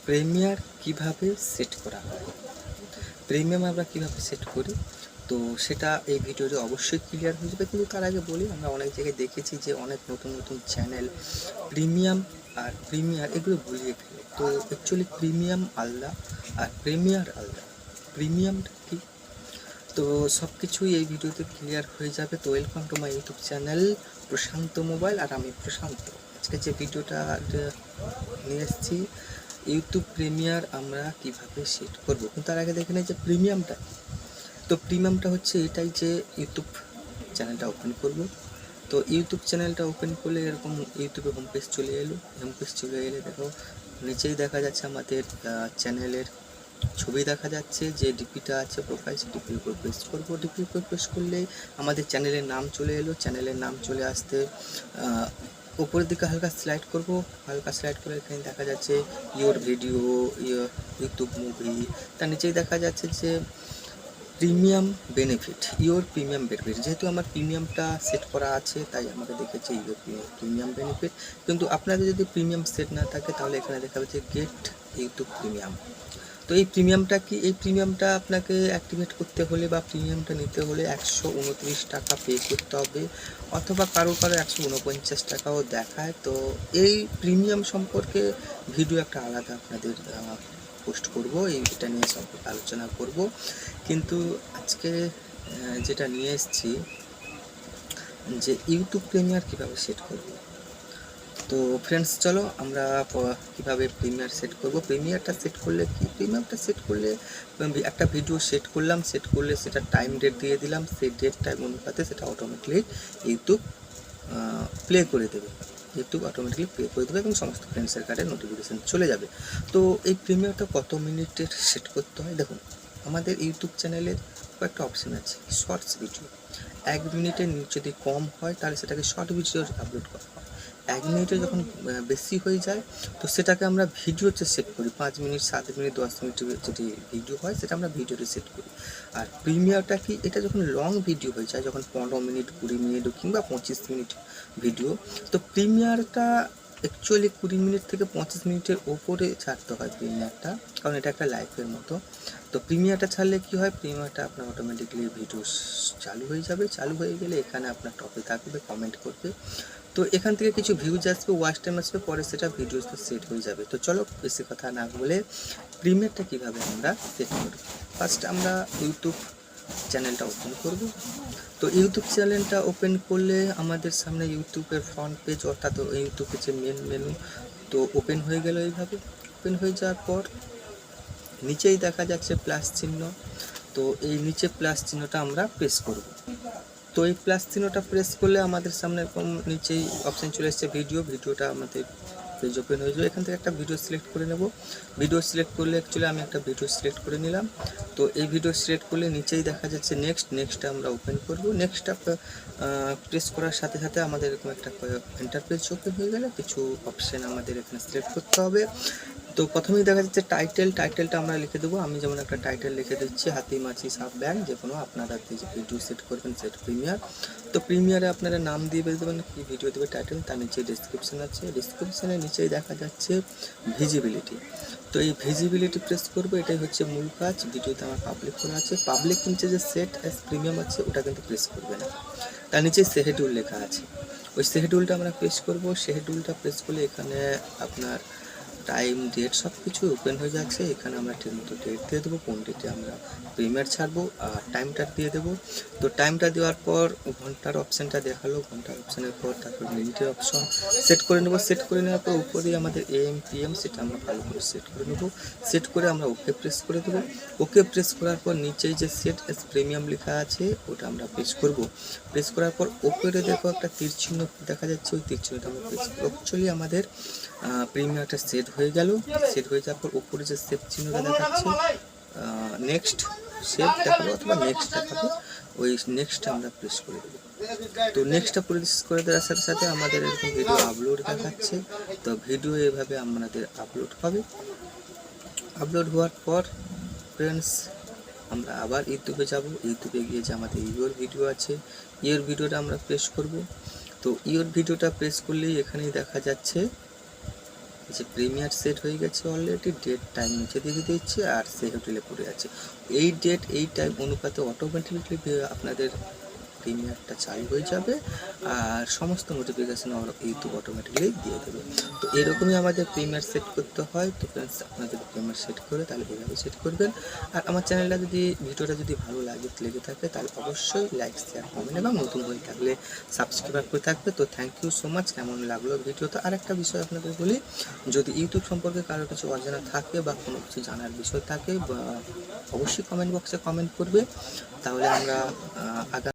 Premier কিভাবে set করা হয়, প্রিমিয়াম আমরা কিভাবে সেট করি, তো সেটা এই ভিডিওতে অবশ্যই ক্লিয়ার হয়ে যাবে। কিন্তু তার আগে বলি, আমরা অনেক জায়গায় দেখেছি যে অনেক নতুন নতুন চ্যানেল প্রিমিয়াম আর প্রিমিয়ার এগুলো ভুলিয়ে ফেলে। তো অ্যাকচুয়ালি প্রিমিয়াম আলাদা আর প্রিমিয়ার আলাদা। প্রিমিয়ামটা কি, তো সব কিছুই এই ভিডিওতে ক্লিয়ার হয়ে যাবে। তো welcome to my YouTube channel Prashanta mobile, আর আমি প্রশান্ত। আজকে যে ভিডিওটা নিয়ে এসেছি, ইউটিউব প্রিমিয়ার আমরা কিভাবে সেট করব। কিন্তু তার আগে দেখে নেই যে প্রিমিয়ামটা। তো প্রিমিয়ামটা হচ্ছে এটাই যে ইউটিউব চ্যানেলটা ওপেন করব। তো ইউটিউব চ্যানেলটা ওপেন করলে এরকম ইউটিউবে হোম পেজ চলে এলো। হোম পেজ চলে এলে দেখো নিচেই দেখা যাচ্ছে আমাদের চ্যানেলের ছবি দেখা যাচ্ছে, যে ডিপিটা আছে প্রোফাইল, ডিপির উপর পেস্ট করবো। ডিপির উপর পেস্ট করলেই আমাদের চ্যানেলের নাম চলে এলো। চ্যানেলের নাম চলে আসতে উপরের দিকে হালকা স্লাইড করব। হালকা স্লাইড করে এখানে দেখা যাচ্ছে ইয়োর ভিডিও, ইউটিউব মুভি। তার নিচেই দেখা যাচ্ছে যে premium benefit, your premium benefit. যেহেতু আমার প্রিমিয়ামটা সেট করা আছে তাই আমাকে দেখেছে ইয়োর প্রিমিয়াম বেনিফিট। কিন্তু আপনাদের যদি প্রিমিয়াম সেট না থাকে তাহলে এখানে দেখা যাচ্ছে গেট ইউটিউব প্রিমিয়াম। তো এই প্রিমিয়ামটা কি, এই প্রিমিয়ামটা আপনাকে অ্যাক্টিভেট করতে হলে বা প্রিমিয়ামটা নিতে হলে 129 টাকা পে করতে হবে, অথবা কারো 149 টাকাও দেখায়। তো এই প্রিমিয়াম সম্পর্কে ভিডিও একটা আলাদা আপনাদের পোস্ট করব, এইটা নিয়ে সম্পর্কে আলোচনা করব। কিন্তু আজকে যেটা নিয়ে এসেছি যে ইউটিউব প্রিমিয়ার কীভাবে সেট করব। তো ফ্রেন্ডস চলো আমরা কীভাবে প্রিমিয়ার সেট করব। প্রিমিয়ারটা সেট করলে কি, প্রিমিয়ারটা সেট করলে একটা ভিডিও সেট করলাম, সেট করলে সেটা টাইম ডেট দিয়ে দিলাম, সেই ডেট টাইম অনুপাতে সেটা অটোমেটিকলি ইউটিউব প্লে করে দেবে। ইউটিউব অটোমেটিকলি প্লে করে দেবে এবং সমস্ত ফ্রেন্ডসের কাছে নোটিফিকেশান চলে যাবে। তো এই প্রিমিয়ারটা কত মিনিটের সেট করতে হয়, দেখুন আমাদের ইউটিউব চ্যানেলের কয়েকটা অপশান আছে। শর্টস ভিডিও 1 মিনিটের যদি কম হয় তাহলে সেটাকে শর্ট ভিডিও আপলোড করা হয়। 1 মিনিটে যখন বেশি হয়ে যায় তো সেটাকে আমরা ভিডিওতে সেট করি। 5 মিনিট, 7 মিনিট, 10 মিনিটের যদি ভিডিও হয় সেটা আমরা ভিডিওতে সেট করি। আর প্রিমিয়ারটা কি, এটা যখন লং ভিডিও হয়ে যায়, যখন 15 মিনিট, 20 মিনিট কিংবা 25 মিনিট ভিডিও, তো প্রিমিয়ারটা অ্যাকচুয়ালি 20 মিনিট থেকে 25 মিনিটের ওপরে ছাড়তে হয় প্রিমিয়ারটা, কারণ এটা একটা লাইভের মতো। তো প্রিমিয়ারটা ছাড়লে কি হয়, প্রিমিয়ারটা আপনার অটোমেটিকলি ভিডিও চালু হয়ে যাবে। চালু হয়ে গেলে এখানে আপনার টপিক থাকবে, কমেন্ট করবে, তো এখান থেকে কিছু ভিউজ আসবে, ওয়াচ টাইম আসবে, পরে সেটা ভিডিওতে সেট হয়ে যাবে। তো চলো বেশি কথা না বলে প্রিমিয়ারটা কীভাবে আমরা সেট করব। ফার্স্ট আমরা ইউটিউব চ্যানেলটা ওপেন করব। তো ইউটিউব চ্যানেলটা ওপেন করলে আমাদের সামনে ইউটিউবের ফ্রন্ট পেজ, অর্থাৎ ইউটিউবের যে মেন মেনু তো ওপেন হয়ে গেল। এইভাবে ওপেন হয়ে যাওয়ার পর নিচেই দেখা যাচ্ছে প্লাস চিহ্ন। তো এই নিচে প্লাস চিহ্নটা আমরা প্রেস করব। তো এই প্লাস চিহ্নটা প্রেস করলে আমাদের সামনে এরকম নিচেই অপশান চলে এসছে ভিডিওটা আমাদের পেজ ওপেন হয়ে যাবে। এখান থেকে একটা ভিডিও সিলেক্ট করে নেব। ভিডিও সিলেক্ট করলে অ্যাকচুয়ালি আমি একটা ভিডিও সিলেক্ট করে নিলাম। তো এই ভিডিও সিলেক্ট করলে নিচেই দেখা যাচ্ছে নেক্সটটা আমরা ওপেন করব। নেক্সটটা প্রেস করার সাথে সাথে আমাদের এরকম একটা ইন্টারফেস ওপেন হয়ে গেলে কিছু অপশান আমাদের এখানে সিলেক্ট করতে হবে। তো প্রথমেই দেখা যাচ্ছে টাইটেলটা আমরা লিখে দেবো। আমি যেমন একটা টাইটেল লিখে দিচ্ছি, হাতি মাছি সাপ ব্যাগ, যে কোনো আপনারা যে ভিডিও সেট করবেন সেট প্রিমিয়ার। তো প্রিমিয়ারে আপনারা নাম দিয়ে দেবেন, কি ভিডিও দেবে টাইটেল, তার নিচে ডিসক্রিপশান আছে। ডিসক্রিপশানের নিচেই দেখা যাচ্ছে ভিজিবিলিটি। তো এই ভিজিবিলিটি প্রেস করবো, এটাই হচ্ছে মূল কাজ। ভিডিওতে আমার পাবলিক করা আছে, পাবলিক নিচে যে সেট অ্যাজ প্রিমিয়াম আছে ওটা কিন্তু প্রেস করবে না, তার নিচে শেডিউল লেখা আছে। ওই শেডিউলটা আমরা প্রেস করব। শেডিউলটা প্রেস করলে এখানে আপনার টাইম ডেট সব কিছু ওপেন হয়ে যাচ্ছে। এখানে আমরা ঠিকমতো ডেট দিয়ে দেবো, কোন ডেটে আমরা প্রিমিয়ার ছাড়বো, আর টাইমটা দিয়ে দেবো। তো টাইমটা দেওয়ার পর ঘন্টার অপশানটা দেখালো, ঘন্টার অপশানের পর তারপর মিনিটের অপশান সেট করে নেবো। সেট করে নেওয়ার পর উপরেই আমাদের AM PM সেটা আমরা ভালো করে সেট করে নেবো। সেট করে আমরা ওকে প্রেস করে দেবো। ওকে প্রেস করার পর নিচেই যে সেট এস প্রিমিয়াম লেখা আছে ওটা আমরা প্রেস করব। প্রেস করার পর ওপরে দেখো একটা তীর চিহ্ন দেখা যাচ্ছে, ওই তীর চিহ্নটা আমরা প্রেস করব। অ্যাকচুয়ালি আমাদের প্রিমিয়ারটা সেট হয়ে গেল। সেট হয়ে যাওয়ার পর উপরে যে সেভ চিহ্নটা দেখাচ্ছে, নেক্সট সেভ দেখাবো অথবা নেক্সট দেখাবো, ওই নেক্সটটা আমরা প্রেস করে দেবো। তো নেক্সটটা প্রেস করে দেওয়ার সাথে সাথে আমাদের এরকম ভিডিও আপলোড দেখাচ্ছে। তো ভিডিও এভাবে আমাদের আপলোড হবে। আপলোড হওয়ার পর ফ্রেন্ডস আমরা আবার ইউটিউবে যাব। ইউটিউবে গিয়ে যে আমাদের ইয়োর ভিডিও আছে, ইয়োর ভিডিওটা আমরা প্রেস করব। তো ইয়োর ভিডিওটা প্রেস করলেই এখানেই দেখা যাচ্ছে যে প্রিমিয়ার সেট হয়ে গেছে অলরেডি, ডেট টাইম নিচে দিয়ে দিচ্ছি আর সে হোটেলে পড়ে আছে। এই ডেট এই টাইম অনুপাতে অটোমেটিকলি আপনাদের প্রিমিয়ারটা চালু হয়ে যাবে আর সমস্ত নোটিফিকেশান ইউটিউব অটোমেটিকলি দিয়ে দেবে। তো এরকমই আমাদের প্রিমিয়ার সেট করতে হয়। তো ফ্রেন্ডস, আপনাদের প্রিমিয়ার সেট করে তাহলে এইভাবে সেট করবেন। আর আমার চ্যানেলটা যদি ভিডিওটা যদি ভালো লেগে থাকে তাহলে অবশ্যই লাইক, শেয়ার, কমেন্ট এবং নতুন হয়ে থাকলে সাবস্ক্রাইব করে থাকবে। তো থ্যাংক ইউ সো মাচ। কেমন লাগলো ভিডিওটা? আর একটা বিষয় আপনাদের বলি, যদি ইউটিউব সম্পর্কে কারো কিছু অজানা থাকে বা কোনো কিছু জানার বিষয় থাকে, অবশ্যই কমেন্ট বক্সে কমেন্ট করবে। তাহলে আমরা আগামী